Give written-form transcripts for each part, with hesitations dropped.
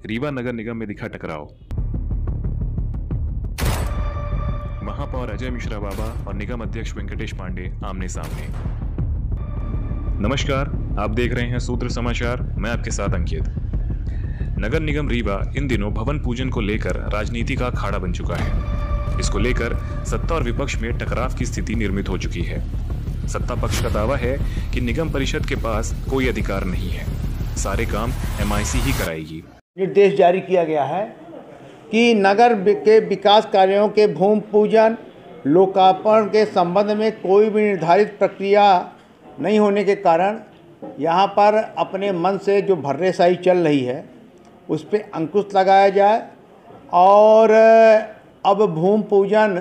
रीवा नगर निगम में दिखा टकराव। महापौर अजय मिश्रा बाबा और निगम अध्यक्ष वेंकटेश पांडे आमने सामने। नमस्कार, आप देख रहे हैं सूत्र समाचार। मैं आपके साथ अंकित। नगर निगम रीवा इन दिनों भवन पूजन को लेकर राजनीति का अखाड़ा बन चुका है। इसको लेकर सत्ता और विपक्ष में टकराव की स्थिति निर्मित हो चुकी है। सत्ता पक्ष का दावा है कि निगम परिषद के पास कोई अधिकार नहीं है, सारे काम एमआईसी ही कराएगी। निर्देश जारी किया गया है कि नगर के विकास कार्यों के भूमि पूजन लोकार्पण के संबंध में कोई भी निर्धारित प्रक्रिया नहीं होने के कारण यहाँ पर अपने मन से जो भर्रेशाही चल रही है उस पर अंकुश लगाया जाए और अब भूमि पूजन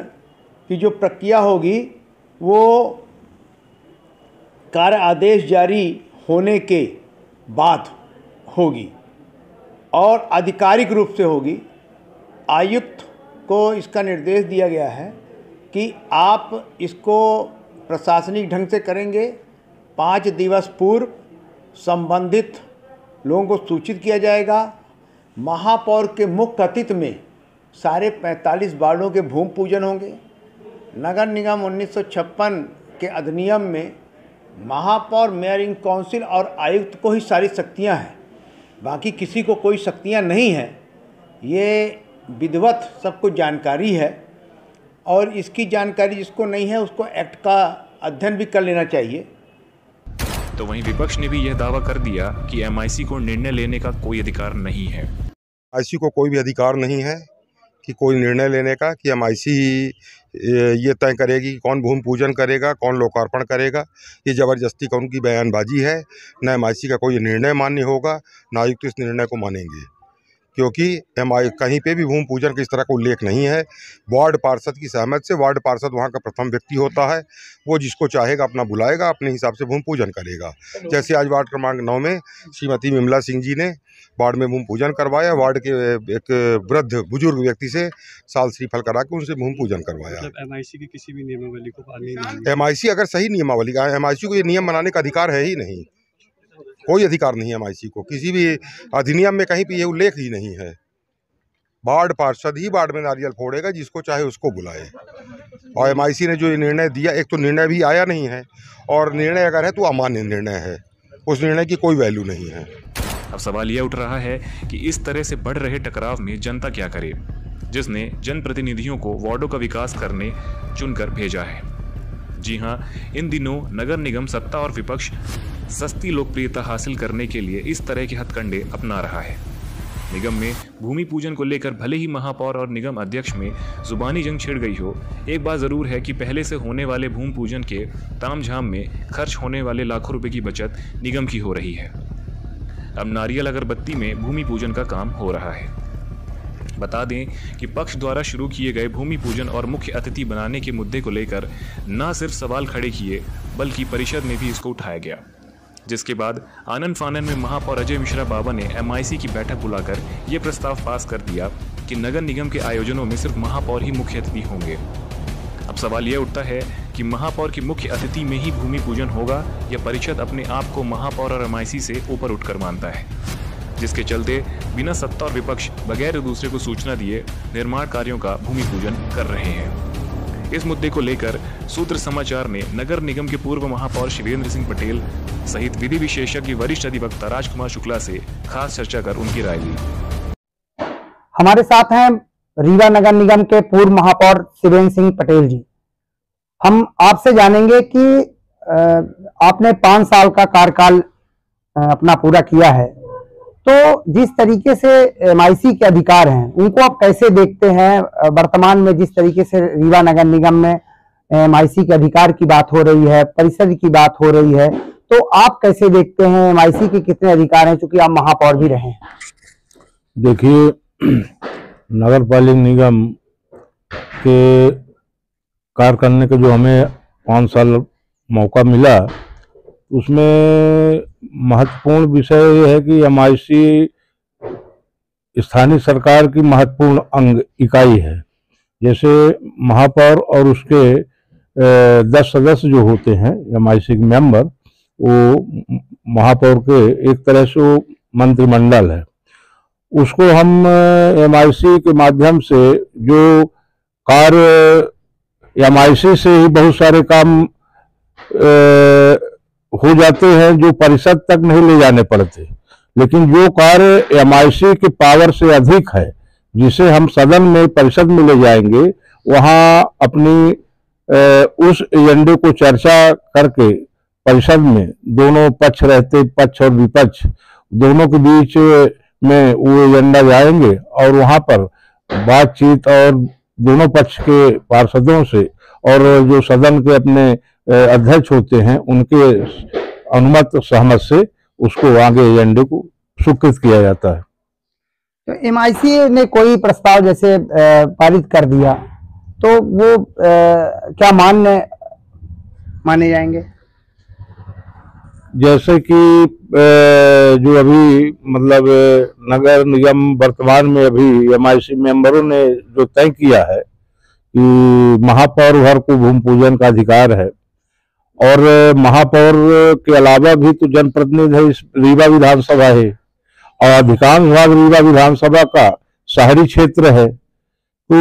की जो प्रक्रिया होगी वो कार्य आदेश जारी होने के बाद होगी और आधिकारिक रूप से होगी। आयुक्त को इसका निर्देश दिया गया है कि आप इसको प्रशासनिक ढंग से करेंगे। 5 दिवस पूर्व संबंधित लोगों को सूचित किया जाएगा। महापौर के मुख्य अतिथि में सारे 45 वार्डों के भूमि पूजन होंगे। नगर निगम 1956 के अधिनियम में महापौर, मेयर इन काउंसिल और आयुक्त को ही सारी शक्तियां हैं, बाकी किसी को कोई शक्तियां नहीं हैं। ये विधिवत सबको जानकारी है और इसकी जानकारी जिसको नहीं है उसको एक्ट का अध्ययन भी कर लेना चाहिए। तो वहीं विपक्ष ने भी यह दावा कर दिया कि एमआईसी को निर्णय लेने का कोई अधिकार नहीं है। एमआईसी को कोई भी अधिकार नहीं है कि कोई निर्णय लेने का, कि एमआईसी ये तय करेगी कि कौन भूमि पूजन करेगा, कौन लोकार्पण करेगा। ये ज़बरदस्ती का उनकी बयानबाजी है। न एमआईसी का कोई निर्णय मान्य होगा, न आयुक्त इस निर्णय को मानेंगे, क्योंकि कहीं पे भी भूमि पूजन के इस तरह का उल्लेख नहीं है। वार्ड पार्षद की सहमति से, वार्ड पार्षद वहाँ का प्रथम व्यक्ति होता है, वो जिसको चाहेगा अपना बुलाएगा, अपने हिसाब से भूमि पूजन करेगा। जैसे आज वार्ड क्रमांक 9 में श्रीमती विमला सिंह जी ने वार्ड में भूमि पूजन करवाया। वार्ड के एक वृद्ध बुजुर्ग व्यक्ति से साल श्रीफल करा के उनसे भूमि पूजन करवाया। मतलब एमआईसी की किसी भी नियमावली को पालना नहीं। एमआईसी अगर सही नियमावली का, एमआईसी को ये नियम बनाने का अधिकार है ही नहीं। कोई अधिकार नहीं है एमआईसी को, किसी भी अधिनियम में कहीं पे ये उल्लेख ही नहीं है। वार्ड पार्षद ही वार्ड में नारियल फोड़ेगा, जिसको चाहे उसको बुलाए। और एमआईसी ने जो ये निर्णय दिया, एक तो निर्णय भी आया नहीं है, और निर्णय अगर है तो अमान्य निर्णय है, उस निर्णय की कोई वैल्यू नहीं है। अब सवाल यह उठ रहा है कि इस तरह से बढ़ रहे टकराव में जनता क्या करे, जिसने जनप्रतिनिधियों को वार्डों का विकास करने चुनकर भेजा है। जी हां, इन दिनों नगर निगम सत्ता और विपक्ष सस्ती लोकप्रियता हासिल करने के लिए इस तरह के हथकंडे अपना रहा है। निगम में भूमि पूजन को लेकर भले ही महापौर और निगम अध्यक्ष में जुबानी जंग छिड़ गई हो, एक बात जरूर है कि पहले से होने वाले भूमि पूजन के तामझाम में खर्च होने वाले लाखों रुपए की बचत निगम की हो रही है। अब नारियल अगरबत्ती में भूमि पूजन का काम हो रहा है। बता दें कि पक्ष द्वारा शुरू किए गए भूमि पूजन और मुख्य अतिथि बनाने के मुद्दे को लेकर न सिर्फ सवाल खड़े किए बल्कि परिषद में भी इसको उठाया गया, जिसके बाद आनन फानन में महापौर अजय मिश्रा बाबा ने एमआईसी की बैठक बुलाकर यह प्रस्ताव पास कर दिया कि नगर निगम के आयोजनों में सिर्फ महापौर ही मुख्य अतिथि होंगे। अब सवाल यह उठता है कि महापौर की मुख्य अतिथि में ही भूमि पूजन होगा या परिषद अपने आप को महापौर और एमआईसी से ऊपर उठकर मानता है, जिसके चलते बिना सत्ता और विपक्ष बगैर दूसरे को सूचना दिए निर्माण कार्यों का भूमि पूजन कर रहे हैं। इस मुद्दे को लेकर सूत्र समाचार ने नगर निगम के पूर्व महापौर शिवेंद्र सिंह पटेल सहित विधि विशेषज्ञ वरिष्ठ अधिवक्ता राजकुमार शुक्ला से खास चर्चा कर उनकी राय ली। हमारे साथ हैं रीवा नगर निगम के पूर्व महापौर शिवेंद्र सिंह पटेल जी। हम आपसे जानेंगे कि आपने 5 साल का कार्यकाल अपना पूरा किया है, तो जिस तरीके से एमआईसी के अधिकार हैं उनको आप कैसे देखते हैं? वर्तमान में जिस तरीके से रीवा नगर निगम में एमआईसी के अधिकार की बात हो रही है, परिषद की बात हो रही है, तो आप कैसे देखते हैं एमआईसी के कितने अधिकार हैं, चूंकि आप महापौर भी रहे हैं? देखिए, नगर पालिका निगम के कार्य करने का जो हमें 5 साल मौका मिला, उसमें महत्वपूर्ण विषय ये है कि एमआईसी स्थानीय सरकार की महत्वपूर्ण अंग इकाई है। जैसे महापौर और उसके 10 सदस्य जो होते हैं एमआईसी के मेंबर, वो महापौर के एक तरह से वो मंत्रिमंडल है। उसको हम MIC के माध्यम से जो कार्य MIC से ही बहुत सारे काम हो जाते हैं जो परिषद तक नहीं ले जाने पड़ते, लेकिन जो कार्य MIC के पावर से अधिक है जिसे हम सदन में परिषद में ले जाएंगे, वहां अपनी उस एजेंडे को चर्चा करके परिषद में दोनों पक्ष रहते, पक्ष और विपक्ष दोनों के बीच में वो एजेंडा जाएंगे और वहां पर बातचीत और दोनों पक्ष के पार्षदों से और जो सदन के अपने अध्यक्ष होते हैं उनके अनुमत सहमत से उसको आगे एजेंडे को स्वीकृत किया जाता है। तो MIC ने कोई प्रस्ताव जैसे पारित कर दिया तो वो क्या माने जाएंगे? जैसे कि जो अभी मतलब नगर निगम वर्तमान में अभी MIC मेंबरों ने जो तय किया है कि महापौर हर को भूमि पूजन का अधिकार है, और महापौर के अलावा भी तो जनप्रतिनिधि है, इस रीवा विधानसभा है और अधिकांश भाग रीवा विधानसभा का शहरी क्षेत्र है। तो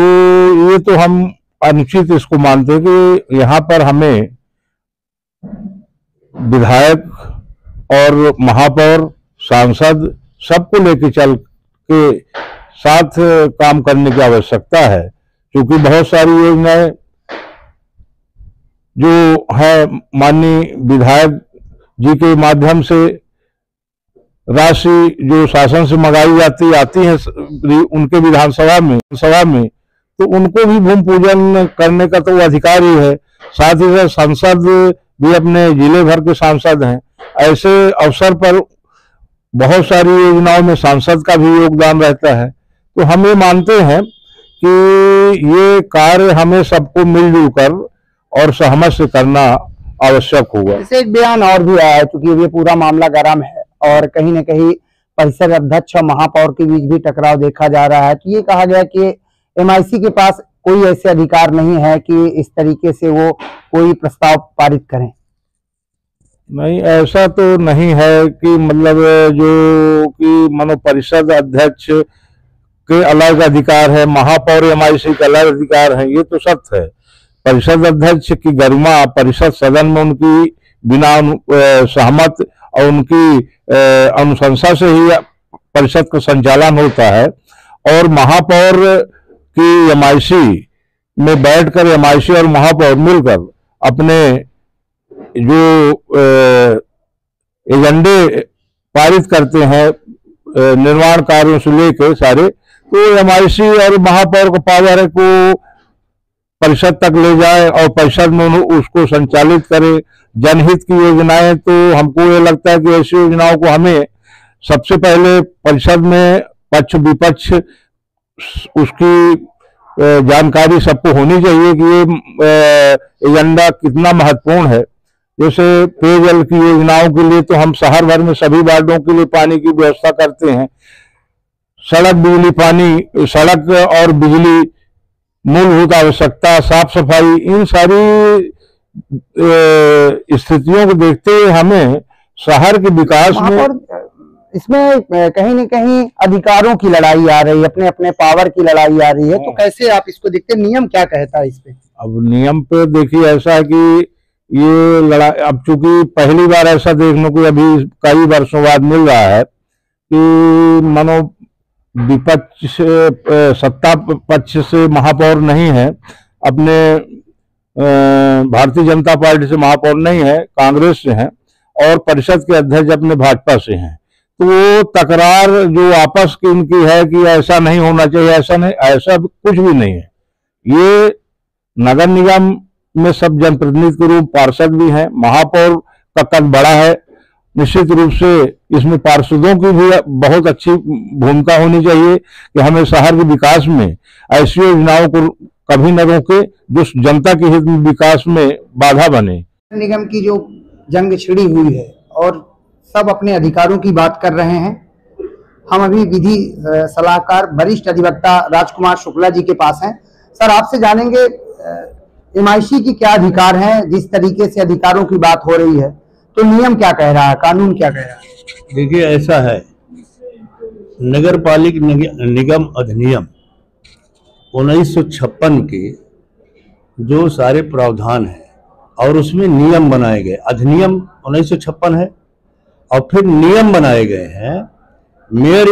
ये तो हम अनुचित इसको मानते हैं कि यहाँ पर हमें विधायक और महापौर सांसद सबको लेके चल के साथ काम करने की आवश्यकता है, क्योंकि बहुत सारी योजनाएं जो है माननीय विधायक जी के माध्यम से राशि जो शासन से मंगाई आती है उनके विधानसभा में तो उनको भी भूमि पूजन करने का तो अधिकार ही है। साथ ही साथ सांसद भी अपने जिले भर के सांसद हैं, ऐसे अवसर पर बहुत सारी योजनाओं में सांसद का भी योगदान रहता है। तो हम ये मानते हैं कि ये कार्य हमें सबको मिलजुल कर और सहमत से करना आवश्यक होगा। जैसे एक बयान और भी आया है, क्योंकि ये पूरा मामला गर्म है और कहीं न कहीं परिषद अध्यक्ष और महापौर के बीच भी टकराव देखा जा रहा है। तो ये कहा गया कि MIC के पास कोई ऐसे अधिकार नहीं है कि इस तरीके से वो कोई प्रस्ताव पारित करें। नहीं, ऐसा तो नहीं है कि मतलब जो कि मानो परिषद अध्यक्ष के अलग अधिकार है, महापौर MIC के अलग अधिकार है, ये तो सत्य है। परिषद अध्यक्ष की गरिमा परिषद सदन में उनकी बिना सहमत और उनकी अनुशंसा से ही परिषद का संचालन होता है, और महापौर की MIC में बैठकर MIC और महापौर मिलकर अपने जो एजेंडे पारित करते हैं निर्माण कार्यों से लेकर सारे, तो MIC और महापौर को पावर है को परिषद तक ले जाए और परिषद में उसको संचालित करे। जनहित की योजनाएं तो हमको ये लगता है कि ऐसी योजनाओं को हमें सबसे पहले परिषद में पक्ष विपक्ष उसकी जानकारी सबको होनी चाहिए कि ये एजेंडा कितना महत्वपूर्ण है। जैसे पेयजल की योजनाओं के लिए तो हम शहर भर में सभी वार्डों के लिए पानी की व्यवस्था करते हैं। सड़क बिजली पानी, सड़क और बिजली, मूलभूत आवश्यकता, साफ सफाई, इन सारी स्थितियों को देखते हुए हमें शहर के विकास में इसमें कहीं न कहीं अधिकारों की लड़ाई आ रही है, अपने अपने पावर की लड़ाई आ रही है। तो कैसे आप इसको देखते हैं? नियम क्या कहता है इस पे? अब नियम पे देखिए ऐसा है कि ये लड़ाई अब चूंकि पहली बार ऐसा देखने को अभी कई वर्षों बाद मिल रहा है कि मानो विपक्ष सत्ता पक्ष से महापौर नहीं है, अपने भारतीय जनता पार्टी से महापौर नहीं है, कांग्रेस से हैं, और परिषद के अध्यक्ष अपने भाजपा से हैं। तो वो तकरार जो आपस की इनकी है कि ऐसा नहीं होना चाहिए, ऐसा नहीं, ऐसा कुछ भी नहीं है। ये नगर निगम में सब जनप्रतिनिधि के रूप पार्षद भी हैं, महापौर का कद बड़ा है, निश्चित रूप से इसमें पार्षदों की भी बहुत अच्छी भूमिका होनी चाहिए कि हमें शहर के विकास में ऐसी योजनाओं को कभी न रोके जो जनता के हित में विकास में बाधा बने। निगम की जो जंग छिड़ी हुई है और सब अपने अधिकारों की बात कर रहे हैं। हम अभी विधि सलाहकार वरिष्ठ अधिवक्ता राजकुमार शुक्ला जी के पास हैं। सर, आपसे जानेंगे MIC की क्या अधिकार हैं? जिस तरीके से अधिकारों की बात हो रही है तो नियम क्या कह रहा है, कानून क्या कह रहा है? देखिए, ऐसा है नगरपालिक निगम अधिनियम 1956 के जो सारे प्रावधान हैं और उसमें नियम बनाए गए, अधिनियम 1956 है और फिर नियम बनाए गए हैं। मेयर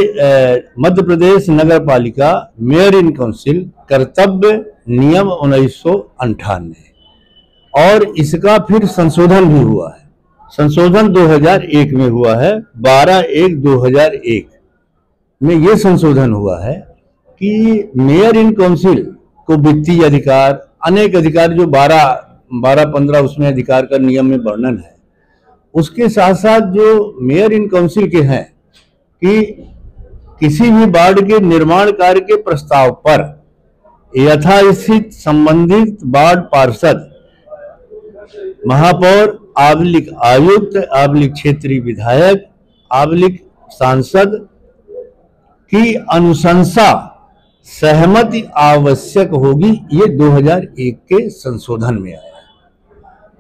मध्य प्रदेश नगर पालिका मेयर इन काउंसिल कर्तव्य नियम 1998 और इसका फिर संशोधन भी हुआ है। संशोधन 2001 में हुआ है, 12/1/2001 में ये संशोधन हुआ है कि मेयर इन काउंसिल को वित्तीय अधिकार, अनेक अधिकार जो 12-15 उसमें अधिकार का नियम में वर्णन है, उसके साथ साथ जो मेयर इन काउंसिल के हैं कि किसी भी वार्ड के निर्माण कार्य के प्रस्ताव पर यथास्थित संबंधित वार्ड पार्षद, महापौर आबलिक आयुक्त आबलिक क्षेत्रीय विधायक आबलिक सांसद की अनुशंसा सहमति आवश्यक होगी। ये 2001 के संशोधन में आया है।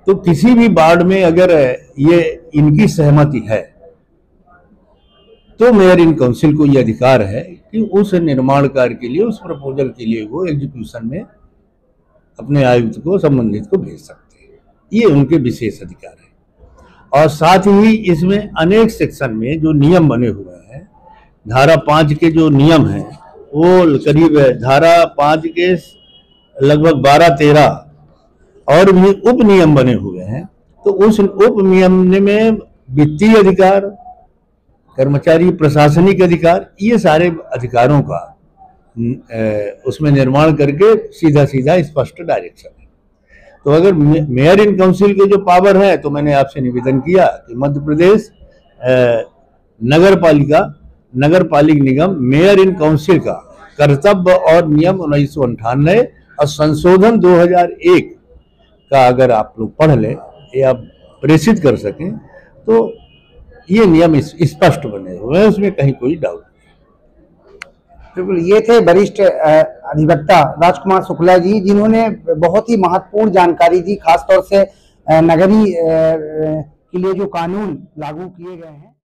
तो किसी भी वार्ड में अगर ये इनकी सहमति है तो मेयर इन काउंसिल को ये अधिकार है कि उस निर्माण कार्य के लिए, उस प्रपोजल के लिए वो एग्जीक्यूशन में अपने आयुक्त को, संबंधित को भेज सकते हैं। ये उनके विशेष अधिकार है। और साथ ही इसमें अनेक सेक्शन में जो नियम बने हुए हैं, धारा 5 के जो नियम हैं वो करीब धारा 5 के लगभग 12-13 और भी उप नियम बने हुए हैं। तो उस उप नियम में वित्तीय अधिकार, कर्मचारी प्रशासनिक अधिकार, ये सारे अधिकारों का उसमें निर्माण करके सीधा स्पष्ट डायरेक्शन है। तो अगर मेयर इन काउंसिल के जो पावर है, तो मैंने आपसे निवेदन किया कि मध्य प्रदेश नगरपालिक निगम मेयर इन काउंसिल का कर्तव्य और नियम 1998 और संशोधन 2001 का अगर आप लोग पढ़ लें या प्रेषित कर सकें तो ये नियम स्पष्ट बने हुए हैं, उसमें कहीं कोई डाउट नहीं। बिल्कुल, ये थे वरिष्ठ अधिवक्ता राजकुमार शुक्ला जी, जिन्होंने बहुत ही महत्वपूर्ण जानकारी दी, खासतौर से नगरीय के लिए जो कानून लागू किए गए हैं।